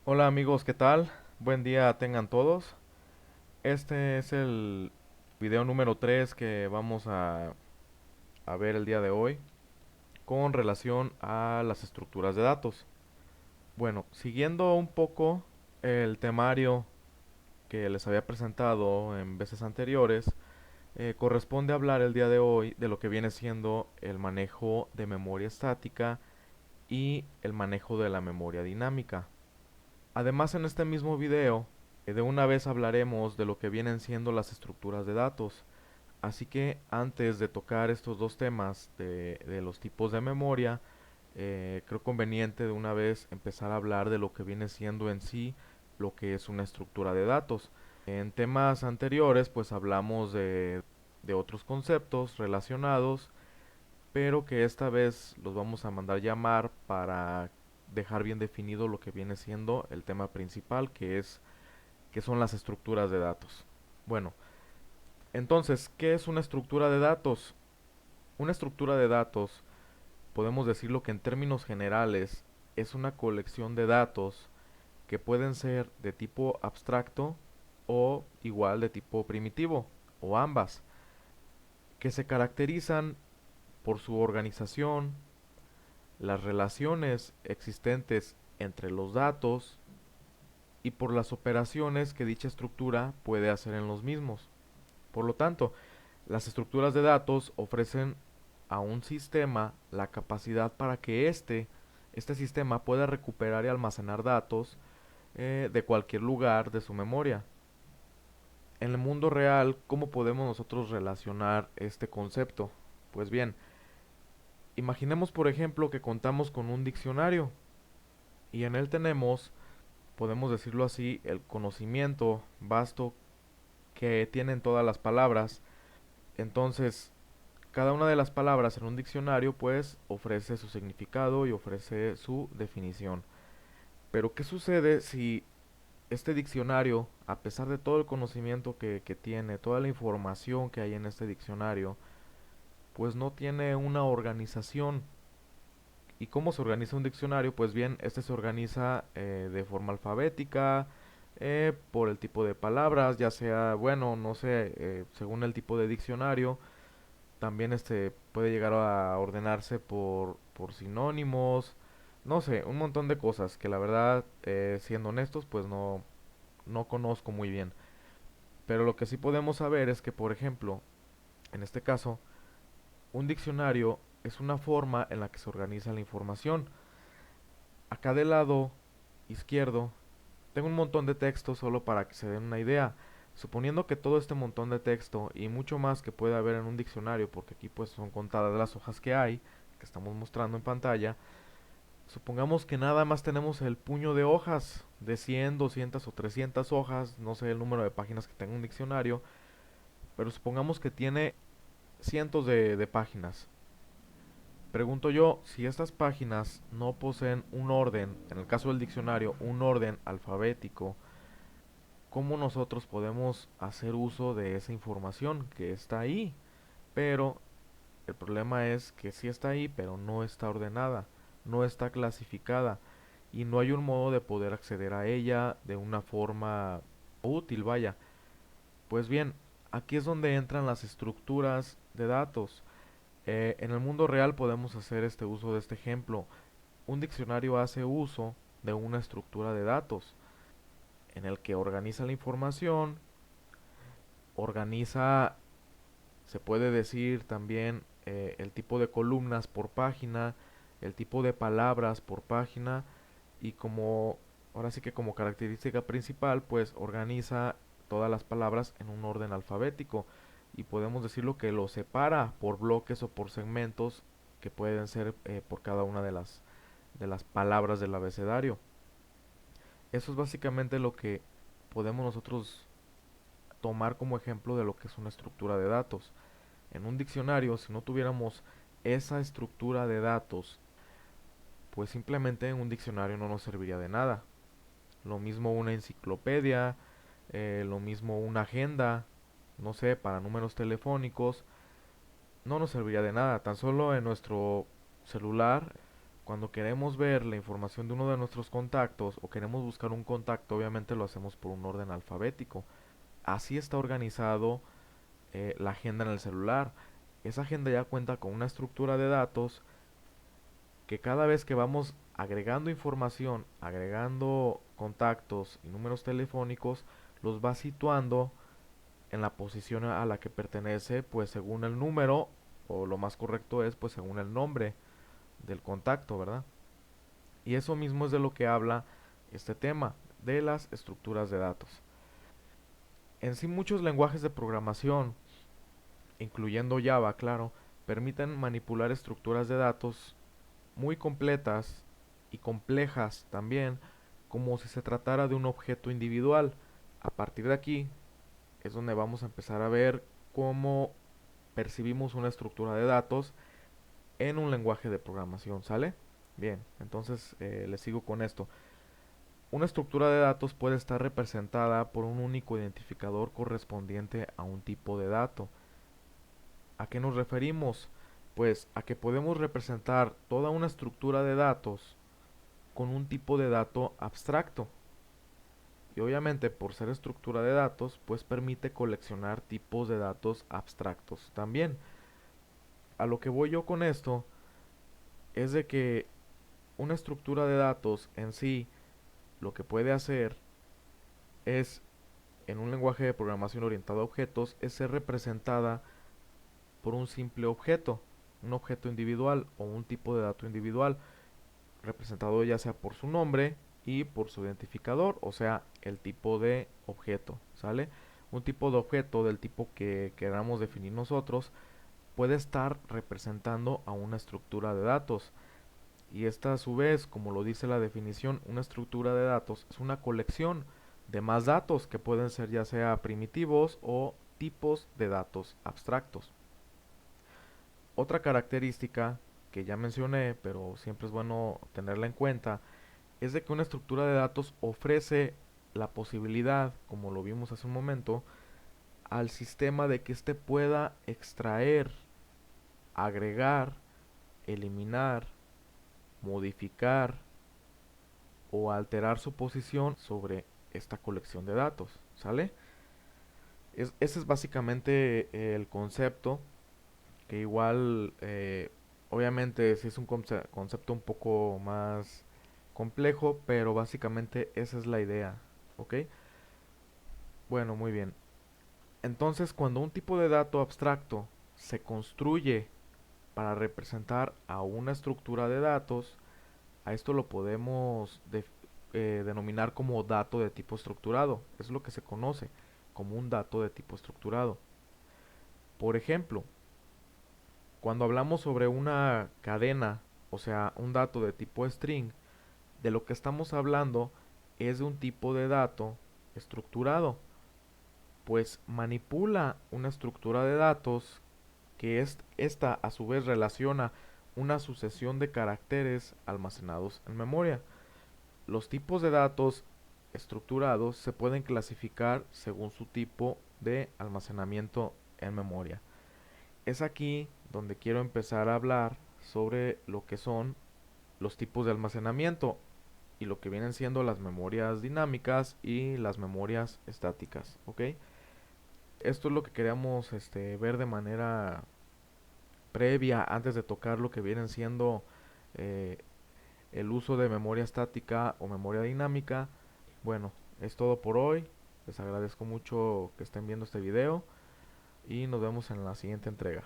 Hola amigos, ¿qué tal? Buen día tengan todos. Este es el video número 3 que vamos a ver el día de hoy con relación a las estructuras de datos. Bueno, siguiendo un poco el temario que les había presentado en veces anteriores, corresponde hablar el día de hoy de lo que viene siendo el manejo de memoria estática y el manejo de la memoria dinámica. Además, en este mismo video, de una vez hablaremos de lo que vienen siendo las estructuras de datos. Así que antes de tocar estos dos temas de los tipos de memoria, creo conveniente de una vez empezar a hablar de lo que viene siendo en sí lo que es una estructura de datos. En temas anteriores, pues hablamos de otros conceptos relacionados, pero que esta vez los vamos a mandar llamar para dejar bien definido lo que viene siendo el tema principal, que son las estructuras de datos. Bueno, entonces, ¿qué es una estructura de datos? Una estructura de datos, podemos decirlo que en términos generales, es una colección de datos que pueden ser de tipo abstracto o igual de tipo primitivo, o ambas, que se caracterizan por su organización, las relaciones existentes entre los datos y por las operaciones que dicha estructura puede hacer en los mismos. Por lo tanto, las estructuras de datos ofrecen a un sistema la capacidad para que este sistema pueda recuperar y almacenar datos de cualquier lugar de su memoria. En el mundo real, ¿cómo podemos nosotros relacionar este concepto? Pues bien, imaginemos por ejemplo que contamos con un diccionario y en él tenemos, podemos decirlo así, el conocimiento vasto que tienen todas las palabras. Entonces, cada una de las palabras en un diccionario pues ofrece su significado y ofrece su definición. Pero ¿qué sucede si este diccionario, a pesar de todo el conocimiento que tiene, toda la información que hay en este diccionario, pues no tiene una organización? ¿Y cómo se organiza un diccionario? Pues bien, este se organiza de forma alfabética, por el tipo de palabras, ya sea, bueno, no sé, según el tipo de diccionario. También este puede llegar a ordenarse por sinónimos, no sé, un montón de cosas que la verdad, siendo honestos, pues no conozco muy bien. Pero lo que sí podemos saber es que, por ejemplo, en este caso, un diccionario es una forma en la que se organiza la información. Acá del lado izquierdo tengo un montón de texto solo para que se den una idea. Suponiendo que todo este montón de texto y mucho más que puede haber en un diccionario, porque aquí pues son contadas las hojas que hay, que estamos mostrando en pantalla, supongamos que nada más tenemos el puño de hojas, de 100, 200 o 300 hojas, no sé el número de páginas que tenga un diccionario, pero supongamos que tiene cientos de páginas. Pregunto yo, si estas páginas no poseen un orden, en el caso del diccionario, un orden alfabético, ¿cómo nosotros podemos hacer uso de esa información que está ahí? Pero el problema es que sí está ahí, pero no está ordenada, no está clasificada y no hay un modo de poder acceder a ella de una forma útil, vaya. Pues bien, aquí es donde entran las estructuras de datos. En el mundo real podemos hacer este uso de este ejemplo. Un diccionario hace uso de una estructura de datos en el que organiza la información, organiza, se puede decir también, el tipo de columnas por página, el tipo de palabras por página y como, ahora sí que como característica principal, pues organiza todas las palabras en un orden alfabético y podemos decirlo que lo separa por bloques o por segmentos que pueden ser, por cada una de las palabras del abecedario. Eso es básicamente lo que podemos nosotros tomar como ejemplo de lo que es una estructura de datos. En un diccionario, si no tuviéramos esa estructura de datos, pues simplemente un diccionario no nos serviría de nada. Lo mismo una enciclopedia, lo mismo una agenda, no sé, para números telefónicos, no nos serviría de nada. Tan solo en nuestro celular Cuando queremos ver la información de uno de nuestros contactos o queremos buscar un contacto, obviamente lo hacemos por un orden alfabético. Así está organizado la agenda en el celular. Esa agenda ya cuenta con una estructura de datos que cada vez que vamos agregando información, agregando contactos y números telefónicos, los va situando en la posición a la que pertenece, pues según el número, o lo más correcto es, pues según el nombre del contacto, ¿verdad? Y eso mismo es de lo que habla este tema, de las estructuras de datos. En sí muchos lenguajes de programación, incluyendo Java, claro, permiten manipular estructuras de datos muy completas y complejas también, como si se tratara de un objeto individual. A partir de aquí es donde vamos a empezar a ver cómo percibimos una estructura de datos en un lenguaje de programación, ¿sale? Bien, entonces les sigo con esto. Una estructura de datos puede estar representada por un único identificador correspondiente a un tipo de dato. ¿A qué nos referimos? Pues a que podemos representar toda una estructura de datos con un tipo de dato abstracto. Y obviamente por ser estructura de datos, pues permite coleccionar tipos de datos abstractos también. A lo que voy yo con esto es de que una estructura de datos en sí lo que puede hacer es, en un lenguaje de programación orientado a objetos, es ser representada por un simple objeto, un objeto individual o un tipo de dato individual, representado ya sea por su nombre y por su identificador, o sea, el tipo de objeto, ¿sale? Un tipo de objeto del tipo que queramos definir nosotros puede estar representando a una estructura de datos. Y esta a su vez, como lo dice la definición, una estructura de datos es una colección de más datos que pueden ser ya sea primitivos o tipos de datos abstractos. Otra característica que ya mencioné, pero siempre es bueno tenerla en cuenta, es de que una estructura de datos ofrece la posibilidad, como lo vimos hace un momento, al sistema de que éste pueda extraer, agregar, eliminar, modificar o alterar su posición sobre esta colección de datos, ¿sale? Ese es básicamente el concepto, que igual, obviamente sí es un concepto un poco más complejo, pero básicamente esa es la idea, ¿ok? Bueno, muy bien. Entonces, cuando un tipo de dato abstracto se construye para representar a una estructura de datos, a esto lo podemos denominar como dato de tipo estructurado. Es lo que se conoce como un dato de tipo estructurado. Por ejemplo, cuando hablamos sobre una cadena, o sea, un dato de tipo string, de lo que estamos hablando es de un tipo de dato estructurado, pues manipula una estructura de datos que esta a su vez relaciona una sucesión de caracteres almacenados en memoria. Los tipos de datos estructurados se pueden clasificar según su tipo de almacenamiento en memoria. Es aquí donde quiero empezar a hablar sobre lo que son los tipos de almacenamiento y lo que vienen siendo las memorias dinámicas y las memorias estáticas, ¿ok? Esto es lo que queríamos ver de manera previa antes de tocar lo que vienen siendo eh, el uso de memoria estática o memoria dinámica. Bueno, es todo por hoy. Les agradezco mucho que estén viendo este video y nos vemos en la siguiente entrega.